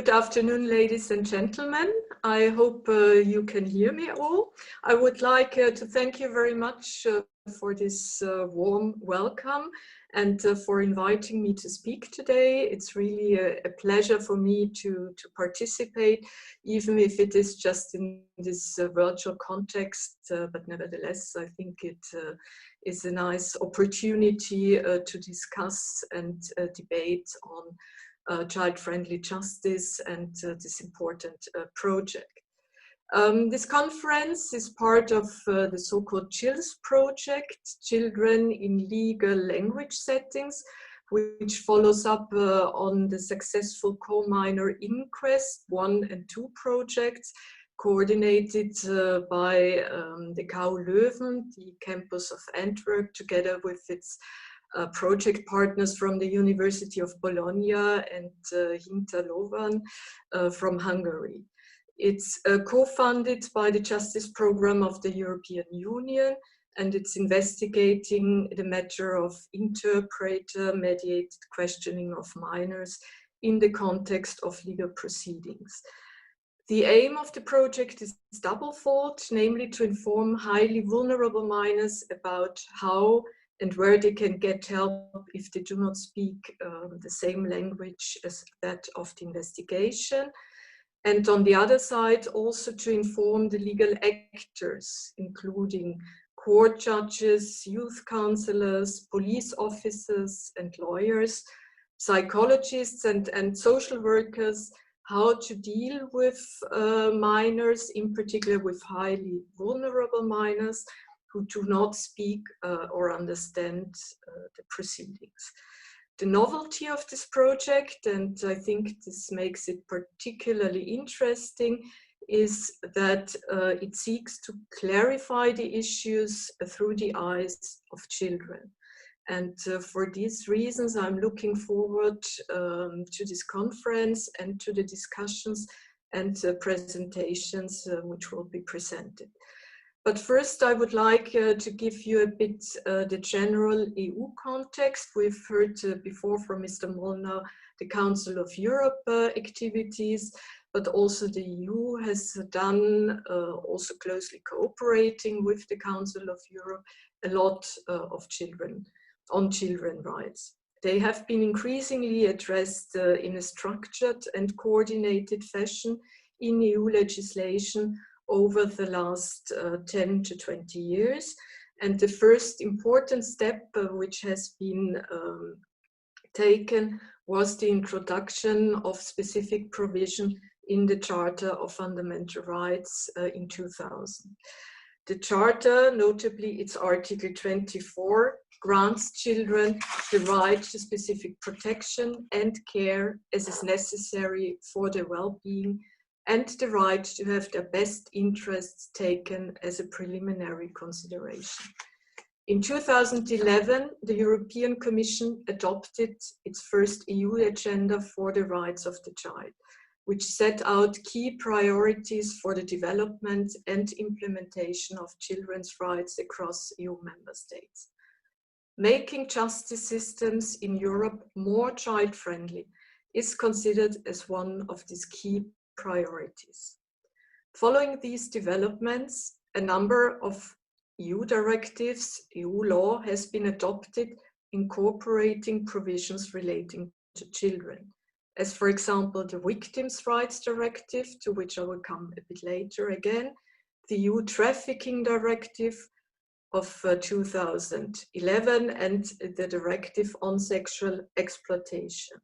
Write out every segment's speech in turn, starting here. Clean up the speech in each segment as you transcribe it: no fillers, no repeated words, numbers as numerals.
Good afternoon, ladies and gentlemen. I hope you can hear me all. I would like to thank you very much for this warm welcome and for inviting me to speak today. It's really a pleasure for me to participate, even if it is just in this virtual context, but nevertheless, I think it is a nice opportunity to discuss and debate on child-friendly justice and this important project. This conference is part of the so-called CHILS project, Children in Legal Language Settings, which follows up on the successful co-minor inquest 1 and 2 projects coordinated by the KU Leuven, the campus of Antwerp, together with its project partners from the University of Bologna and Hinterlovan from Hungary. It's co-funded by the Justice Program of the European Union, and it's investigating the matter of interpreter-mediated questioning of minors in the context of legal proceedings. The aim of the project is doublefold, namely to inform highly vulnerable minors about how and where they can get help if they do not speak the same language as that of the investigation. And on the other side, also to inform the legal actors, including court judges, youth counselors, police officers and lawyers, psychologists and social workers, how to deal with minors, in particular with highly vulnerable minors, who do not speak or understand the proceedings. The novelty of this project, and I think this makes it particularly interesting, is that it seeks to clarify the issues through the eyes of children. And for these reasons, I'm looking forward to this conference and to the discussions and presentations which will be presented. But first, I would like to give you a bit the general EU context. We've heard before from Mr. Molnar the Council of Europe activities, but also the EU has done, also closely cooperating with the Council of Europe, a lot of on children's rights. They have been increasingly addressed in a structured and coordinated fashion in EU legislation over the last 10 to 20 years. And the first important step which has been taken was the introduction of specific provision in the Charter of Fundamental Rights in 2000. The Charter, notably its Article 24, grants children the right to specific protection and care as is necessary for their well-being, and the right to have their best interests taken as a preliminary consideration. In 2011, the European Commission adopted its first EU agenda for the rights of the child, which set out key priorities for the development and implementation of children's rights across EU member states. Making justice systems in Europe more child-friendly is considered as one of these key priorities. Following these developments, a number of EU directives, EU law has been adopted incorporating provisions relating to children, as for example the Victims' Rights Directive, to which I will come a bit later again, the EU Trafficking Directive of 2011, and the Directive on Sexual Exploitation.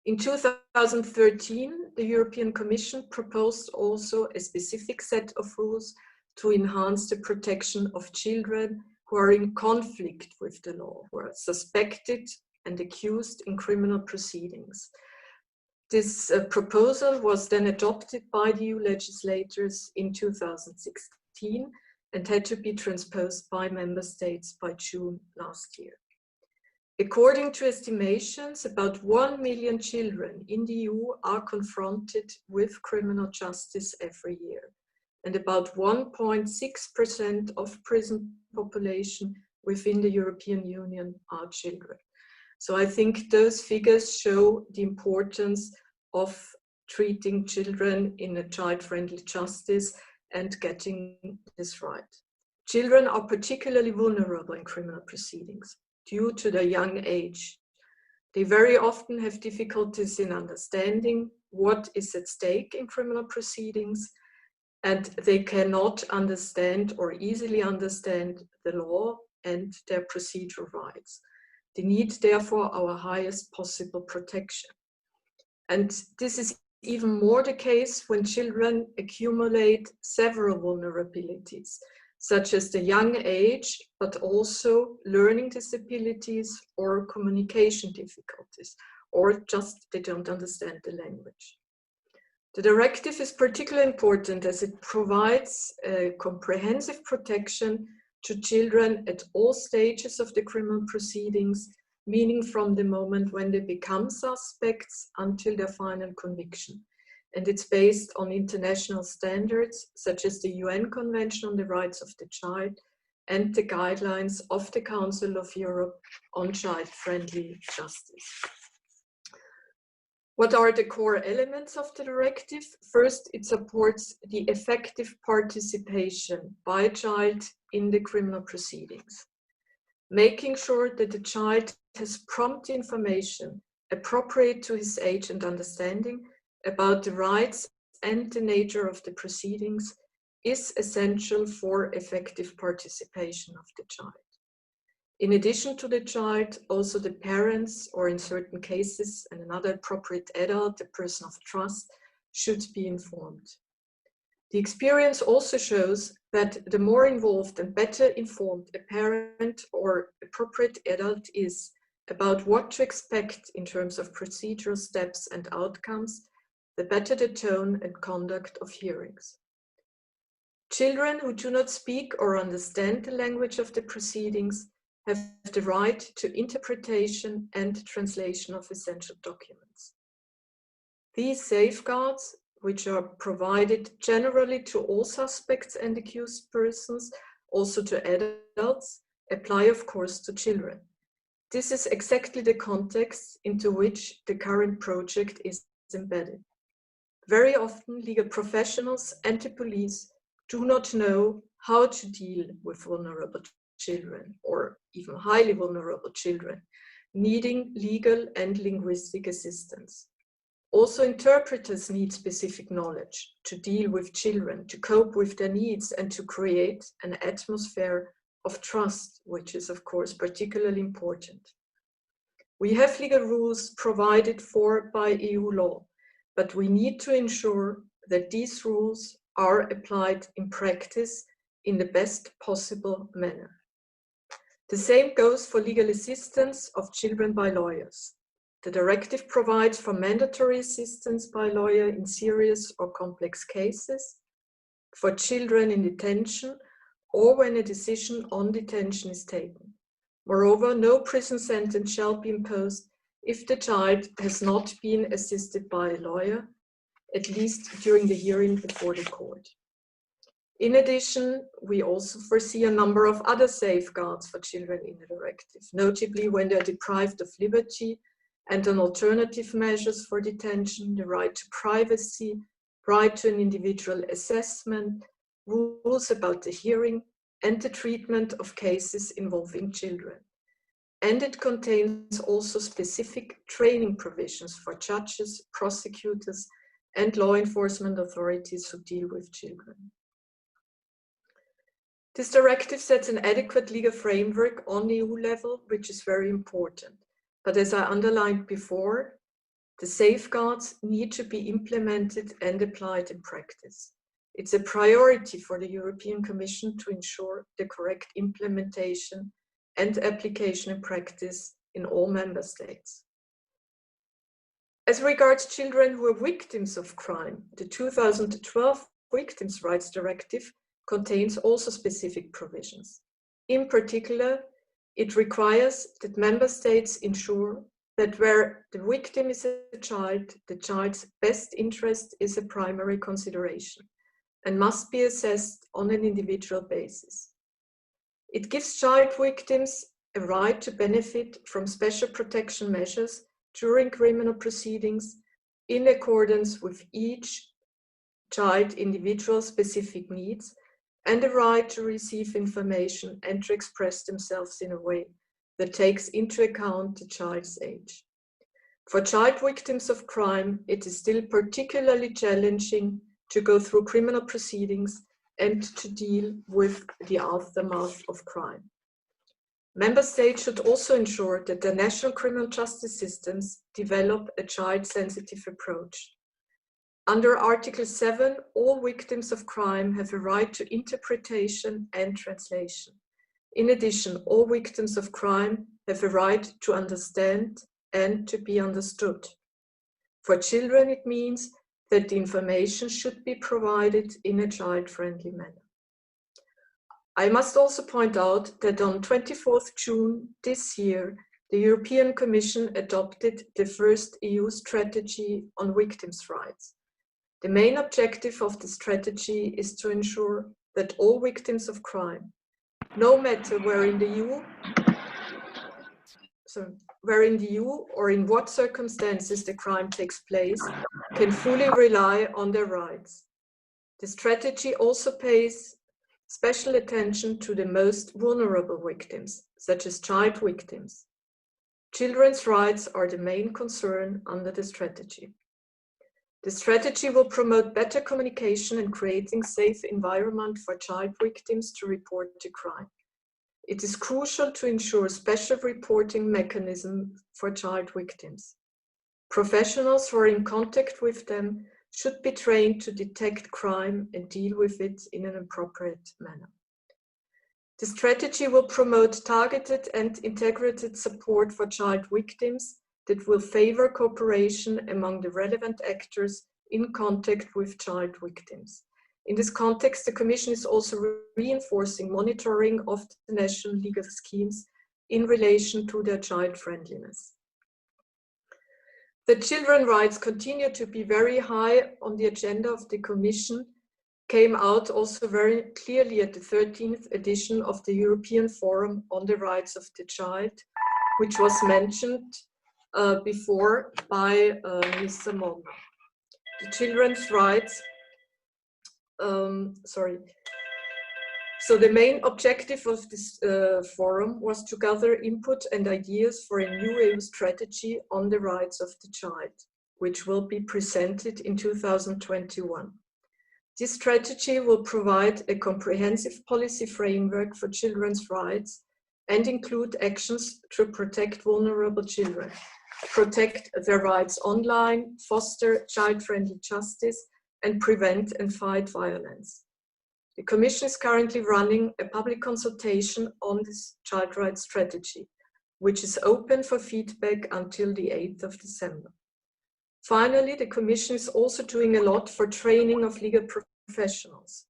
In 2013, the European Commission proposed also a specific set of rules to enhance the protection of children who are in conflict with the law, who are suspected and accused in criminal proceedings. This proposal was then adopted by the EU legislators in 2016 and had to be transposed by member states by June last year. According to estimations, about 1 million children in the EU are confronted with criminal justice every year, and about 1.6% of prison population within the European Union are children. So I think those figures show the importance of treating children in a child-friendly justice and getting this right. Children are particularly vulnerable in criminal proceedings due to their young age. They very often have difficulties in understanding what is at stake in criminal proceedings, and they cannot understand or easily understand the law and their procedural rights. They need, therefore, our highest possible protection. And this is even more the case when children accumulate several vulnerabilities, such as the young age, but also learning disabilities or communication difficulties, or just they don't understand the language. The directive is particularly important as it provides a comprehensive protection to children at all stages of the criminal proceedings, meaning from the moment when they become suspects until their final conviction. And it's based on international standards such as the UN Convention on the Rights of the Child and the guidelines of the Council of Europe on child-friendly justice. What are the core elements of the directive? First, it supports the effective participation by a child in the criminal proceedings, making sure that the child has prompt information appropriate to his age and understanding about the rights and the nature of the proceedings is essential for effective participation of the child. In addition to the child, also the parents, or in certain cases, and another appropriate adult, a person of trust, should be informed. The experience also shows that the more involved and better informed a parent or appropriate adult is about what to expect in terms of procedural steps and outcomes, the better the tone and conduct of hearings. Children who do not speak or understand the language of the proceedings have the right to interpretation and translation of essential documents. These safeguards, which are provided generally to all suspects and accused persons, also to adults, apply of course to children. This is exactly the context into which the current project is embedded. Very often, legal professionals and the police do not know how to deal with vulnerable children, or even highly vulnerable children, needing legal and linguistic assistance. Also, interpreters need specific knowledge to deal with children, to cope with their needs, and to create an atmosphere of trust, which is, of course, particularly important. We have legal rules provided for by EU law, but we need to ensure that these rules are applied in practice in the best possible manner. The same goes for legal assistance of children by lawyers. The directive provides for mandatory assistance by lawyer in serious or complex cases, for children in detention, or when a decision on detention is taken. Moreover, no prison sentence shall be imposed if the child has not been assisted by a lawyer, at least during the hearing before the court. In addition, we also foresee a number of other safeguards for children in the directive, notably when they are deprived of liberty and on alternative measures for detention, the right to privacy, right to an individual assessment, rules about the hearing, and the treatment of cases involving children. And it contains also specific training provisions for judges, prosecutors, and law enforcement authorities who deal with children. This directive sets an adequate legal framework on EU level, which is very important. But as I underlined before, the safeguards need to be implemented and applied in practice. It's a priority for the European Commission to ensure the correct implementation and application in practice in all member states. As regards children who are victims of crime, the 2012 Victims' Rights Directive contains also specific provisions. In particular, it requires that member states ensure that where the victim is a child, the child's best interest is a primary consideration and must be assessed on an individual basis. It gives child victims a right to benefit from special protection measures during criminal proceedings in accordance with each child individual specific needs, and the right to receive information and to express themselves in a way that takes into account the child's age. For child victims of crime, it is still particularly challenging to go through criminal proceedings and to deal with the aftermath of crime. Member states should also ensure that their national criminal justice systems develop a child-sensitive approach. Under Article 7, all victims of crime have a right to interpretation and translation. In addition, all victims of crime have a right to understand and to be understood. For children, it means that the information should be provided in a child-friendly manner. I must also point out that on 24th June this year, the European Commission adopted the first EU strategy on victims' rights. The main objective of the strategy is to ensure that all victims of crime, no matter where in the EU or in what circumstances the crime takes place, can fully rely on their rights. The strategy also pays special attention to the most vulnerable victims, such as child victims. Children's rights are the main concern under the strategy. The strategy will promote better communication and creating a safe environment for child victims to report to crime. It is crucial to ensure special reporting mechanisms for child victims. Professionals who are in contact with them should be trained to detect crime and deal with it in an appropriate manner. The strategy will promote targeted and integrated support for child victims that will favor cooperation among the relevant actors in contact with child victims. In this context, the Commission is also reinforcing monitoring of the national legal schemes in relation to their child friendliness. The children's rights continue to be very high on the agenda of the Commission, came out also very clearly at the 13th edition of the European Forum on the Rights of the Child, which was mentioned before by Mr. Molnar. The children's rights, So the main objective of this forum was to gather input and ideas for a new EU strategy on the rights of the child, which will be presented in 2021. This strategy will provide a comprehensive policy framework for children's rights and include actions to protect vulnerable children, protect their rights online, foster child-friendly justice, and prevent and fight violence. The Commission is currently running a public consultation on this child rights strategy, which is open for feedback until the 8th of December. Finally, the Commission is also doing a lot for training of legal professionals.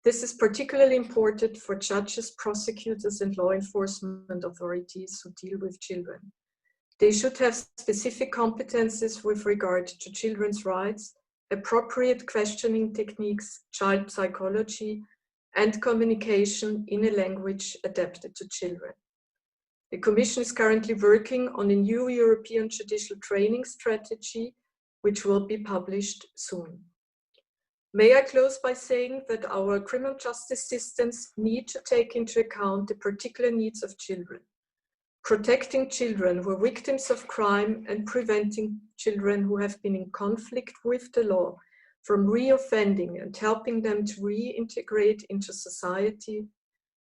This is particularly important for judges, prosecutors, and law enforcement authorities who deal with children. They should have specific competences with regard to children's rights, appropriate questioning techniques, child psychology, and communication in a language adapted to children. The Commission is currently working on a new European judicial training strategy, which will be published soon. May I close by saying that our criminal justice systems need to take into account the particular needs of children. Protecting children who are victims of crime and preventing children who have been in conflict with the law from reoffending and helping them to reintegrate into society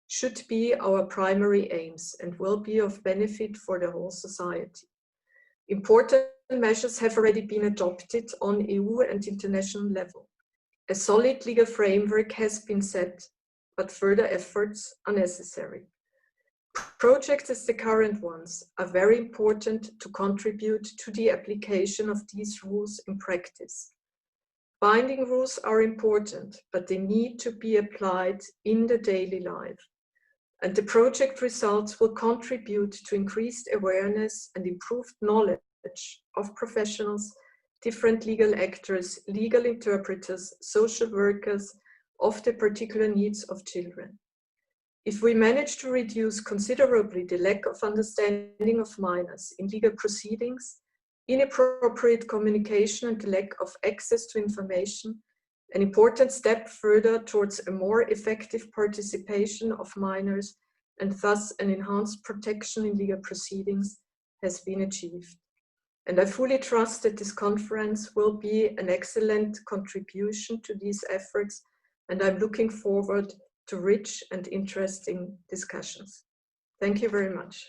should be our primary aims and will be of benefit for the whole society. Important measures have already been adopted on EU and international level. A solid legal framework has been set, but further efforts are necessary. Projects as the current ones are very important to contribute to the application of these rules in practice. Binding rules are important, but they need to be applied in the daily life. And the project results will contribute to increased awareness and improved knowledge of professionals, different legal actors, legal interpreters, social workers, of the particular needs of children. If we manage to reduce considerably the lack of understanding of minors in legal proceedings, inappropriate communication and the lack of access to information, an important step further towards a more effective participation of minors and thus an enhanced protection in legal proceedings has been achieved. And I fully trust that this conference will be an excellent contribution to these efforts, and I'm looking forward to rich and interesting discussions. Thank you very much.